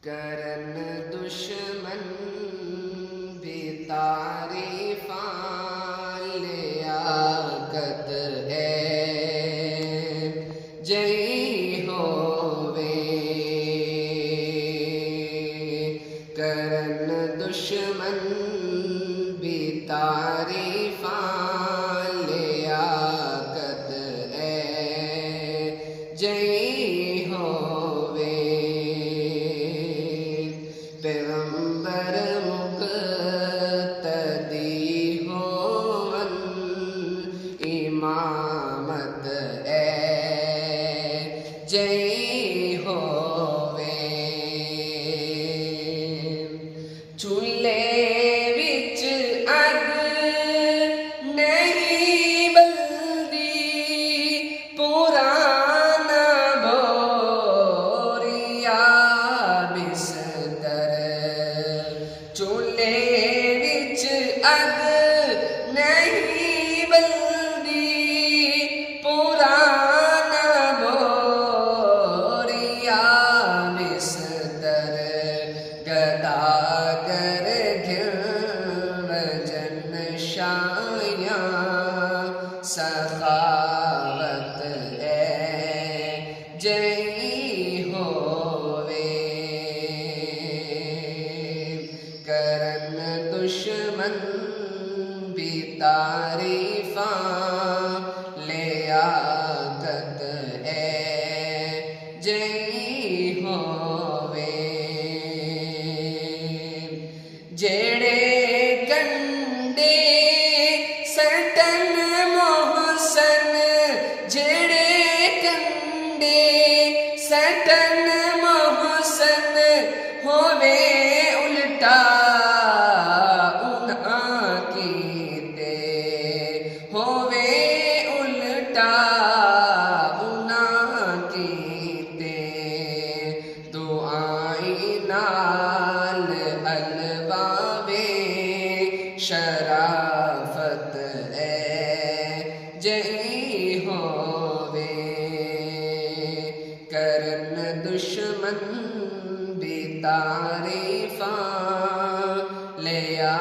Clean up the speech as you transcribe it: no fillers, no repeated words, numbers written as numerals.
करन दुश्मन भी तारीफां लियाकत है जई होवे। करन दुश्मन भी तारीफां लियाकत है जई होवे। पैगंबर मुक़्तदी होवन इमामत है जई होवे। चूल्हे विच अग नहीं बलदी पुराना बोरिया बिस्तर। चूल्हे विच अग नहीं बलदी पुराना बोरिया बिस्तर। गदागर घिर वजन शायां सखावत है जई होवे। करन दुश्मन भी तारीफां लियाकत है जई होवे। जेड़े कंडे सटन मोहसन, जेड़े कंडे सटन मोहसन होवे उल्टा उन्हां कीते। होवे उल्टा उन्हां कीते। दुआई नाल अलवावे शराफत है जई होवे। करन दुश्मन भी तारीफां लिया